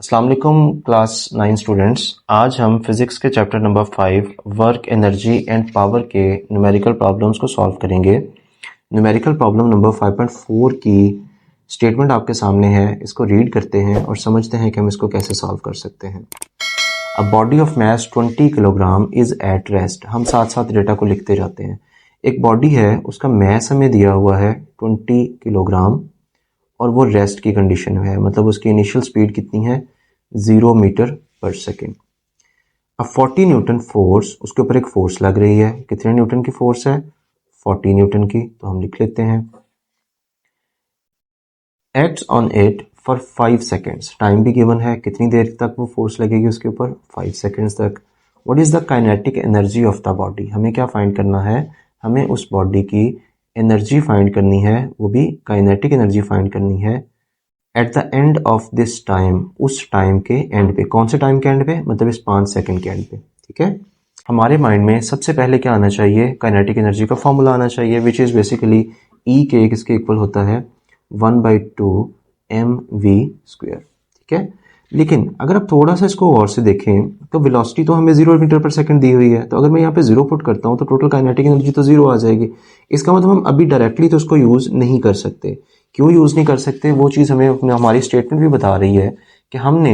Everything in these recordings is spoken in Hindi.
अस्सलाम वालेकुम क्लास 9 स्टूडेंट्स। आज हम फिज़िक्स के chapter number 5 work energy and power के न्यूमेरिकल प्रॉब्लम्स को सॉल्व करेंगे। न्यूमेरिकल प्रॉब्लम नंबर 5.4 की स्टेटमेंट आपके सामने है। इसको रीड करते हैं और समझते हैं कि हम इसको कैसे सॉल्व कर सकते हैं। A body of mass 20 kilogram is at rest. हम साथ साथ डेटा को लिखते जाते हैं। एक बॉडी है, उसका मास हमें दिया हुआ है 20 किलोग्राम और वो रेस्ट की कंडीशन में है, मतलब उसकी इनिशियल स्पीड कितनी है 0 मीटर पर सेकेंड। अब 40 न्यूटन फोर्स, उसके ऊपर एक फोर्स लग रही है। कितने न्यूटन की फोर्स है? 40 न्यूटन की। तो हम लिख लेते हैं acts on it for 5 seconds. Time भी गिवन है, कितनी देर तक वो फोर्स लगेगी उसके ऊपर, 5 सेकेंड्स तक। What is the kinetic energy of the body? हमें क्या फाइंड करना है? हमें उस बॉडी की एनर्जी फाइंड करनी है, वो भी काइनेटिक एनर्जी फाइंड करनी है at the end of this time, उस टाइम के एंड पे। कौन से टाइम के एंड पे? मतलब इस 5 सेकंड के एंड पे। ठीक है, हमारे माइंड में सबसे पहले क्या आना चाहिए? काइनेटिक एनर्जी का फॉर्मूला आना चाहिए, विच इज बेसिकली ई के किसके इक्वल होता है 1/2 mv स्क्वायर। ठीक है, लेकिन अगर आप थोड़ा सा इसको गौर से देखें तो वेलोसिटी तो हमें 0 मीटर पर सेकंड दी हुई है। तो अगर मैं यहाँ पे 0 पुट करता हूँ तो टोटल काइनेटिक एनर्जी तो 0 आ जाएगी। इसका मतलब हम अभी डायरेक्टली तो उसको यूज नहीं कर सकते। क्यों यूज नहीं कर सकते? वो चीज़ हमें हमारी स्टेटमेंट भी बता रही है कि हमने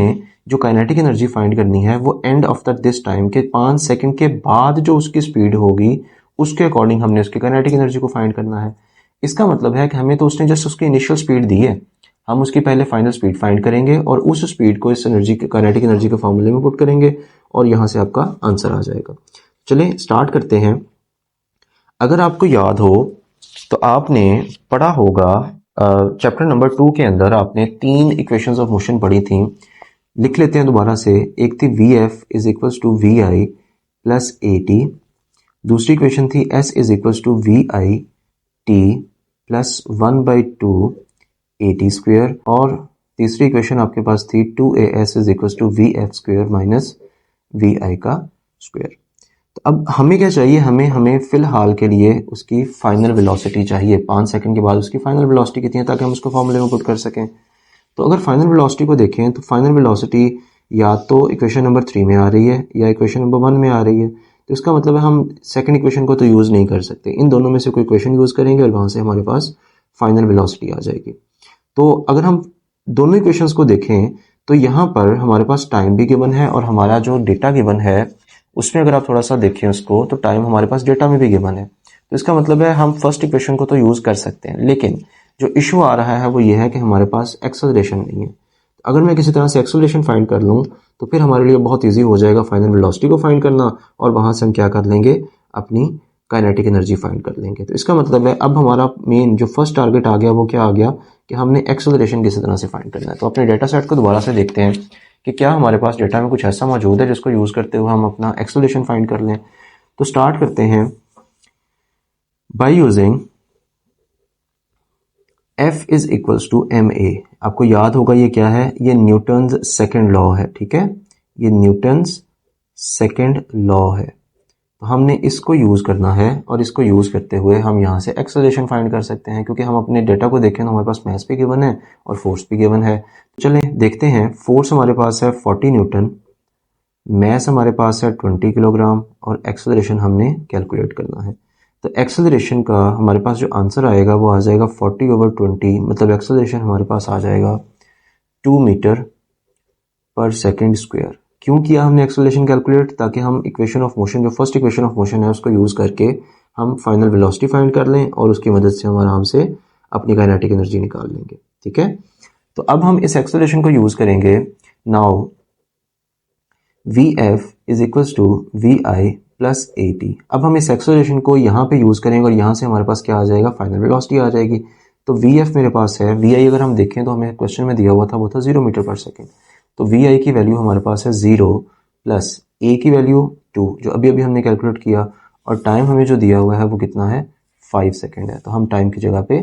जो काइनेटिक एनर्जी फाइंड करनी है वो end of the this time के 5 सेकंड के बाद जो उसकी स्पीड होगी उसके अकॉर्डिंग हमने उसकी काइनेटिक एनर्जी को फाइंड करना है। इसका मतलब है कि हमें तो उसने जस्ट उसकी इनिशियल स्पीड दी है, हम उसकी पहले फाइनल स्पीड फाइंड करेंगे और उस स्पीड को इस एनर्जी काइनेटिक एनर्जी के फॉर्मूले में पुट करेंगे और यहां से आपका आंसर आ जाएगा। चलें स्टार्ट करते हैं। अगर आपको याद हो तो आपने पढ़ा होगा चैप्टर नंबर 2 के अंदर आपने 3 इक्वेशंस ऑफ मोशन पढ़ी थी। लिख लेते हैं दोबारा से। एक थी V F is equals to V I plus A T. दूसरी इक्वेशन थी S is equals to V I T plus 1/2 A T square. और तीसरी इक्वेशन आपके पास थी 2as is equals to V F square minus V I का स्क्वेयर। तो अब हमें क्या चाहिए? हमें फिलहाल के लिए उसकी फाइनल वेलोसिटी चाहिए। 5 सेकंड के बाद उसकी फाइनल वेलोसिटी कितनी है ताकि हम उसको फॉर्मूले में पुट कर सकें। तो अगर फाइनल वेलोसिटी को देखें तो फाइनल वेलोसिटी या तो इक्वेशन नंबर 3 में आ रही है या इक्वेशन नंबर 1 में आ रही है। तो इसका मतलब है हम सेकंड इक्वेशन को तो यूज़ नहीं कर सकते, इन दोनों में से कोई इक्वेशन यूज़ करेंगे और वहाँ से हमारे पास फाइनल वेलोसिटी आ जाएगी। तो अगर हम दोनों इक्वेशंस को देखें तो यहाँ पर हमारे पास टाइम भी गिवन है और हमारा जो डेटा गिवन है उसमें अगर आप थोड़ा सा देखें उसको तो टाइम हमारे पास डेटा में भी गिवन है। तो इसका मतलब है हम फर्स्ट इक्वेशन को तो यूज़ कर सकते हैं, लेकिन जो इशू आ रहा है वो ये है कि हमारे पास एक्सेलरेशन नहीं है। अगर मैं किसी तरह से एक्सेलरेशन फाइंड कर लूँ तो फिर हमारे लिए बहुत ईजी हो जाएगा फाइनल वेलोसिटी को फाइंड करना और वहाँ से हम क्या कर लेंगे, अपनी काइनेटिक एनर्जी फाइंड कर लेंगे। तो इसका मतलब है अब हमारा मेन जो फर्स्ट टारगेट आ गया वो क्या आ गया कि हमने एक्सेलरेशन किसी तरह से फाइंड करना है। तो अपने डेटा सेट को दोबारा से देखते हैं कि क्या हमारे पास डेटा में कुछ ऐसा मौजूद है जिसको यूज़ करते हुए हम अपना एक्सेलरेशन फाइंड कर लें। तो स्टार्ट करते हैं by using F is equals to M A. आपको याद होगा ये क्या है? ये न्यूटन्स सेकेंड लॉ है। ठीक है, ये न्यूटन्स सेकेंड लॉ है। तो हमने इसको यूज़ करना है और इसको यूज़ करते हुए हम यहाँ से एक्सेलरेशन फाइंड कर सकते हैं, क्योंकि हम अपने डेटा को देखें तो हमारे पास मास भी गिवन है और फोर्स भी गिवन है। चलें देखते हैं। फोर्स हमारे पास है 40 न्यूटन, मास हमारे पास है 20 किलोग्राम और एक्सेलरेशन हमने कैलकुलेट करना है। तो एक्सेलरेशन का हमारे पास जो आंसर आएगा वो आ जाएगा 40/20, मतलब एक्सेलरेशन हमारे पास आ जाएगा 2 मीटर पर सेकेंड स्क्वायर। क्यों किया हमने एक्सेलरेशन कैलकुलेट? ताकि हम इक्वेशन ऑफ मोशन, जो फर्स्ट इक्वेशन ऑफ मोशन है उसको यूज़ करके हम फाइनल वेलोसिटी फाइंड कर लें और उसकी मदद से हम आराम से अपनी काइनेटिक एनर्जी निकाल लेंगे। ठीक है, तो अब हम इस एक्सेलरेशन को यूज़ करेंगे। Now we F is equals to V I plus A T. अब हम इस एक्सेलरेशन को यहाँ पे यूज़ करेंगे और यहाँ से हमारे पास क्या आ जाएगा, फाइनल वेलोसिटी आ जाएगी। तो वी एफ मेरे पास है, वी आई अगर हम देखें तो हमें क्वेश्चन में दिया हुआ था वो था 0 मीटर पर सेकेंड। तो वी आई की वैल्यू हमारे पास है 0 प्लस ए की वैल्यू 2 जो अभी अभी हमने कैलकुलेट किया, और टाइम हमें जो दिया हुआ है वो कितना है 5 सेकेंड है। तो हम टाइम की जगह पे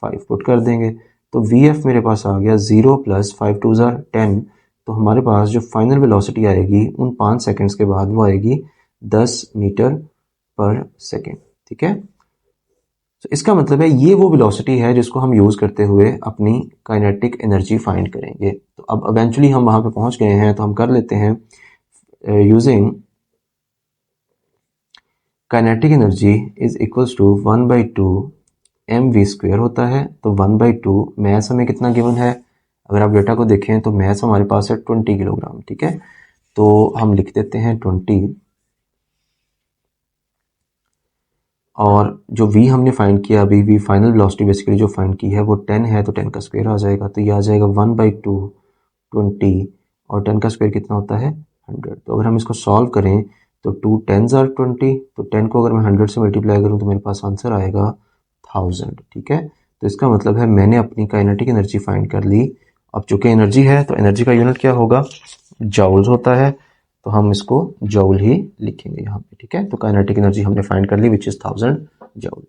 5 पुट कर देंगे। तो वी एफ मेरे पास आ गया 0 प्लस 5 2 10। तो हमारे पास जो फाइनल वेलोसिटी आएगी उन 5 सेकेंड्स के बाद वो आएगी 10 मीटर पर सेकेंड। ठीक है, तो इसका मतलब है ये वो वेलोसिटी है जिसको हम यूज़ करते हुए अपनी काइनेटिक एनर्जी फाइंड करेंगे। तो अब इवेंचुअली हम वहाँ पे पहुँच गए हैं, तो हम कर लेते हैं using kinetic energy is equals to 1/2 mv² होता है। तो 1/2 मैस हमें कितना गिवन है, अगर आप डेटा को देखें तो मैस हमारे पास है 20 किलोग्राम, ठीक है। तो हम लिख देते हैं 20, और जो v हमने फाइंड किया अभी, v फाइनल वेलोसिटी बेसिकली जो फाइंड की है वो 10 है, तो 10 का स्क्वायर आ जाएगा। तो ये आ जाएगा 1/2 20, और 10 का स्क्वायर कितना होता है 100। तो अगर हम इसको सॉल्व करें तो 2 10s are 20, तो 10 को अगर मैं 100 से मल्टीप्लाई करूं तो मेरे पास आंसर आएगा 1000, ठीक है। तो इसका मतलब है मैंने अपनी काइनेटिक एनर्जी फाइंड कर ली। अब चूंकि एनर्जी है तो एनर्जी का यूनिट क्या होगा, जॉल्स होता है, तो हम इसको जॉल ही लिखेंगे यहाँ पे, ठीक है। तो काइनेटिक एनर्जी हमने फाइंड कर ली which is 1000 joule.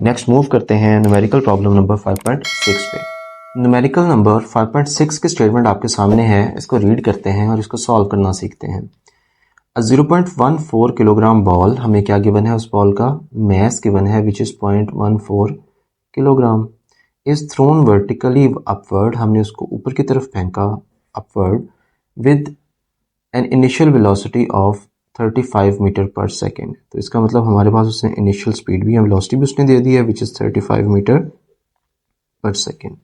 Next move करते हैं न्यूमेरिकल प्रॉब्लम नंबर 5.6 पे। न्यूमेरिकल नंबर 5.6 की स्टेटमेंट आपके सामने है, इसको रीड करते हैं और इसको सॉल्व करना सीखते हैं। 0.14 किलोग्राम बॉल, हमें क्या गिवन है, उस बॉल का मैस गिवन है which is 0.14 kilogram, is thrown vertically upward, हमने उसको ऊपर की तरफ फेंका upward, with an initial velocity of 35 metre per second. तो इसका मतलब हमारे पास उसने इनिशियल स्पीड भी, वेलोसिटी भी उसने दे दी है which is 35 metre per second.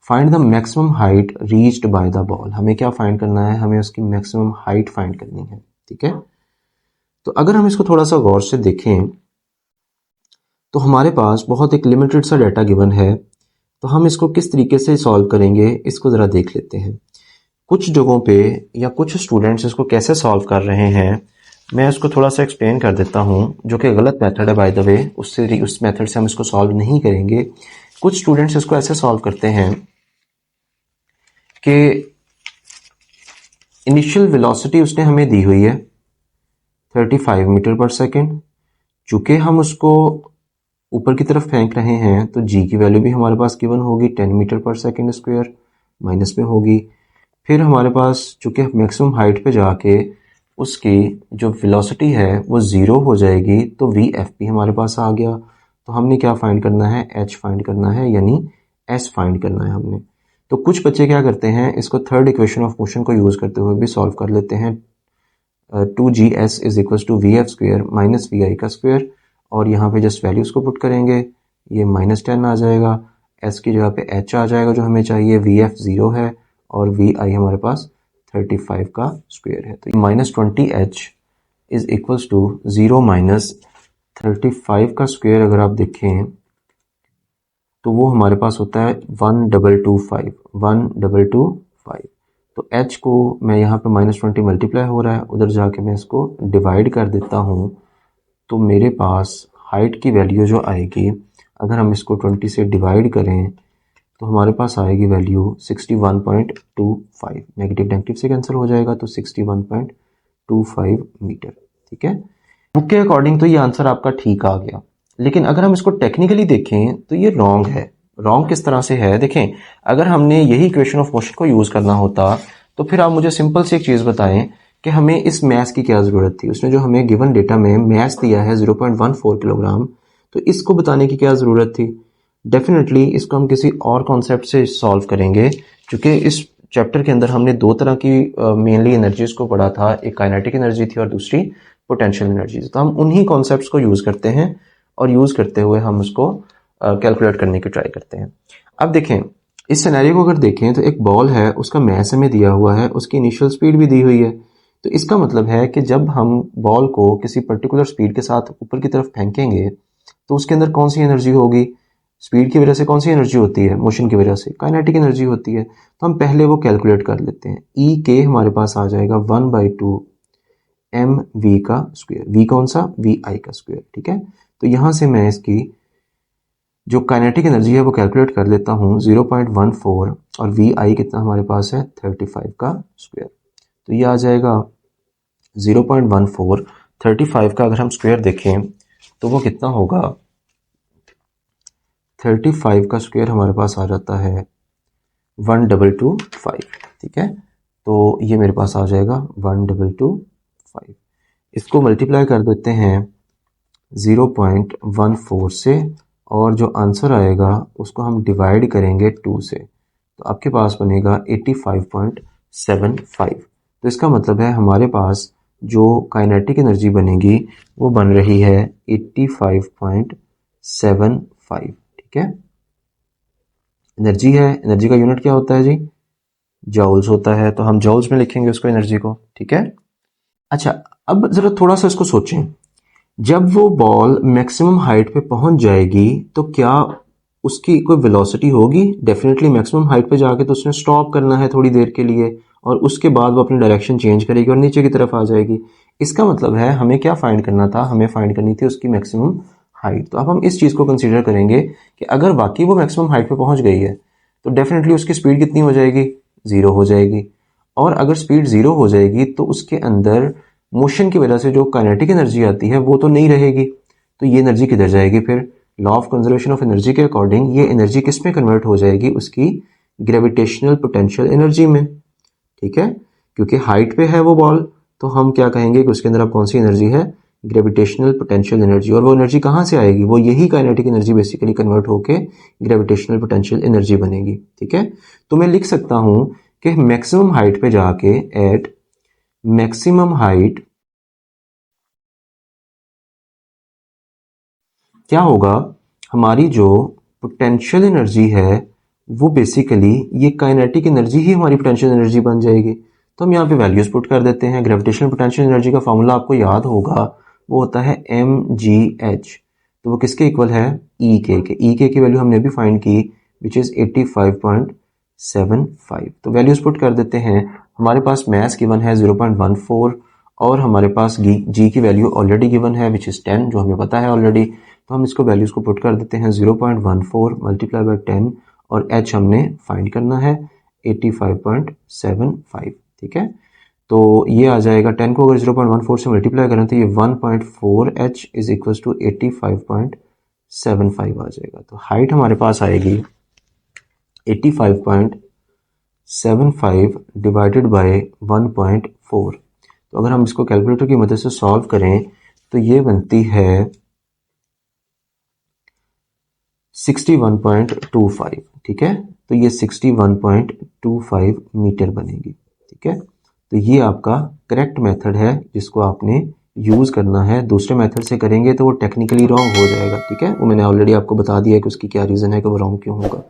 Find the maximum height reached by the ball, हमें क्या फाइंड करना है, हमें उसकी मैक्सिमम हाइट फाइंड करनी है, ठीक है। तो अगर हम इसको थोड़ा सा गौर से देखें तो हमारे पास बहुत एक लिमिटेड सा डाटा गिवन है, तो हम इसको किस तरीके से सॉल्व करेंगे इसको ज़रा देख लेते हैं। कुछ जगहों पे या कुछ स्टूडेंट्स इसको कैसे सॉल्व कर रहे हैं, मैं इसको थोड़ा सा एक्सप्लेन कर देता हूँ, जो कि गलत मेथड है बाय द वे, उस मेथड से हम इसको सॉल्व नहीं करेंगे। कुछ स्टूडेंट्स इसको ऐसे सॉल्व करते हैं कि इनिशियल वेलोसिटी उसने हमें दी हुई है 35 मीटर पर सेकेंड, चूँकि हम उसको ऊपर की तरफ फेंक रहे हैं तो जी की वैल्यू भी हमारे पास गिवन होगी 10 metre per second square, minus में होगी। फिर हमारे पास चूँकि मैक्सिमम हाइट पे जाके उसकी जो वेलोसिटी है वो ज़ीरो हो जाएगी, तो वी एफ भी हमारे पास आ गया। तो हमने क्या फाइंड करना है, एच फाइंड करना है, यानी एस फाइंड करना है हमने। तो कुछ बच्चे क्या करते हैं, इसको थर्ड इक्वेशन ऑफ मोशन को यूज़ करते हुए भी सॉल्व कर लेते हैं। 2gs is equal to V F square minus V I का स्क्वेयर, और यहाँ पे जस्ट वैल्यूज़ को पुट करेंगे, ये -10 आ जाएगा, एस की जगह पे एच आ जाएगा जो हमें चाहिए, वी एफ 0 है और वी आई हमारे पास 35 का स्क्वेयर है। तो -20h is equals to 0 minus 35 का स्क्वेयर अगर आप देखें तो वो हमारे पास होता है 1225। तो h को मैं यहाँ पे -20 मल्टीप्लाई हो रहा है, उधर जाके मैं इसको डिवाइड कर देता हूँ, तो मेरे पास हाइट की वैल्यू जो आएगी, अगर हम इसको 20 से डिवाइड करें तो हमारे पास आएगी वैल्यू 61.25, नेगेटिव नेगेटिव से कैंसिल हो जाएगा, तो 61.25 मीटर, ठीक है। बुक के अकॉर्डिंग तो ये आंसर आपका ठीक आ गया, लेकिन अगर हम इसको टेक्निकली देखें तो ये रॉन्ग है। रॉन्ग किस तरह से है, देखें, अगर हमने यही इक्वेशन ऑफ मोशन को यूज़ करना होता तो फिर आप मुझे सिंपल सी एक चीज़ बताएं कि हमें इस मैस की क्या ज़रूरत थी। उसने जो हमें गिवन डेटा में मैस दिया है 0.14 किलोग्राम, तो इसको बताने की क्या ज़रूरत थी। डेफिनेटली इसको हम किसी और कॉन्सेप्ट से सॉल्व करेंगे, क्योंकि इस चैप्टर के अंदर हमने दो तरह की मेनली एनर्जीज को पढ़ा था, एक काइनेटिक एनर्जी थी और दूसरी पोटेंशियल एनर्जीज। तो हम उन्हीं कॉन्सेप्ट्स को यूज़ करते हैं और यूज़ करते हुए हम उसको कैलकुलेट करने की ट्राई करते हैं। अब देखें, इस सिनेरियो को अगर देखें तो एक बॉल है, उसका मैस हमें दिया हुआ है, उसकी इनिशियल स्पीड भी दी हुई है। तो इसका मतलब है कि जब हम बॉल को किसी पर्टिकुलर स्पीड के साथ ऊपर की तरफ फेंकेंगे तो उसके अंदर कौन सी एनर्जी होगी, स्पीड की वजह से कौन सी एनर्जी होती है, मोशन की वजह से काइनेटिक एनर्जी होती है। तो हम पहले वो कैलकुलेट कर लेते हैं। ई के हमारे पास आ जाएगा 1/2 एम वी का स्क्वायर, वी कौन सा, वी आई का स्क्वायर, ठीक है। तो यहाँ से मैं इसकी जो काइनेटिक एनर्जी है वो कैलकुलेट कर लेता हूँ 0.14, और वी आई कितना हमारे पास है 35 का स्क्वायर। तो ये आ जाएगा 0.14, 35 का अगर हम स्क्वायर देखें तो वो कितना होगा, 35 का स्क्वायर हमारे पास आ जाता है 1225, ठीक है। तो ये मेरे पास आ जाएगा 1225। इसको मल्टीप्लाई कर देते हैं 0.14 से और जो आंसर आएगा उसको हम डिवाइड करेंगे 2 से, तो आपके पास बनेगा 85.75। तो इसका मतलब है हमारे पास जो काइनेटिक एनर्जी बनेगी वो बन रही है 85.75। ठीक है, एनर्जी है, एनर्जी का यूनिट क्या होता है जी, जॉल्स होता है, तो हम जॉल्स में लिखेंगे उसको, एनर्जी को। ठीक है, अच्छा अब जरा थोड़ा सा इसको सोचें, जब वो बॉल मैक्सिमम हाइट पे पहुंच जाएगी तो क्या उसकी कोई वेलोसिटी होगी? डेफिनेटली मैक्सिमम हाइट पे जाके तो उसने स्टॉप करना है थोड़ी देर के लिए, और उसके बाद वो अपनी डायरेक्शन चेंज करेगी और नीचे की तरफ आ जाएगी। इसका मतलब है हमें क्या फाइंड करना था, हमें फाइंड करनी थी उसकी मैक्सिमम हाइट। तो अब हम इस चीज़ को कंसीडर करेंगे कि अगर वाकई वो मैक्सिमम हाइट पे पहुंच गई है तो डेफिनेटली उसकी स्पीड कितनी हो जाएगी, ज़ीरो हो जाएगी। और अगर स्पीड ज़ीरो हो जाएगी तो उसके अंदर मोशन की वजह से जो काइनेटिक एनर्जी आती है वो तो नहीं रहेगी, तो ये एनर्जी किधर जाएगी फिर? Law of conservation of energy के अकॉर्डिंग ये एनर्जी किस में कन्वर्ट हो जाएगी? उसकी ग्रेविटेशनल पोटेंशियल एनर्जी में। ठीक है, क्योंकि हाइट पे है वो बॉल, तो हम क्या कहेंगे कि उसके अंदर अब कौन सी एनर्जी है? Gravitational potential energy. और वो एनर्जी कहाँ से आएगी? वो यही काइनेटिक एनर्जी बेसिकली कन्वर्ट होके ग्रेविटेशनल पोटेंशियल एनर्जी बनेगी। ठीक है, तो मैं लिख सकता हूं कि मैक्सिमम हाइट पे जाके एट मैक्सिमम हाइट क्या होगा, हमारी जो पोटेंशियल एनर्जी है वो बेसिकली ये काइनेटिक एनर्जी ही हमारी पोटेंशियल एनर्जी बन जाएगी। तो हम यहाँ पे वैल्यूज पुट कर देते हैं। ग्रेविटेशनल पोटेंशियल एनर्जी का फॉर्मूला आपको याद होगा, वो होता है mgh। तो वो किसके इक्वल है? ई के की वैल्यू हमने भी फाइंड की, विच इज़ 85.75। तो वैल्यूज पुट कर देते हैं। हमारे पास मैथ्स गिवन है 0.14, और हमारे पास जी की वैल्यू ऑलरेडी गिवन है विच इज़ 10, जो हमें पता है ऑलरेडी। तो हम इसको वैल्यूज़ को पुट कर देते हैं, 0.14 मल्टीप्लाई बाई 10, और h हमने फाइंड करना है 85.75। ठीक है, तो ये आ जाएगा 10 को अगर 0.14 से मल्टीप्लाई करें तो ये 1.4h इज इक्वल टू 85.75 आ जाएगा। तो हाइट हमारे पास आएगी 85.75 डिवाइडेड बाय 1.4। तो अगर हम इसको कैलकुलेटर की मदद से सॉल्व करें तो ये बनती है 61.25। ठीक है, तो ये 61.25 मीटर बनेगी। ठीक है, तो ये आपका करेक्ट मेथड है जिसको आपने यूज़ करना है। दूसरे मेथड से करेंगे तो वो टेक्निकली रॉन्ग हो जाएगा। ठीक है, वो मैंने ऑलरेडी आपको बता दिया है कि उसकी क्या रीज़न है कि वो रॉन्ग क्यों होगा।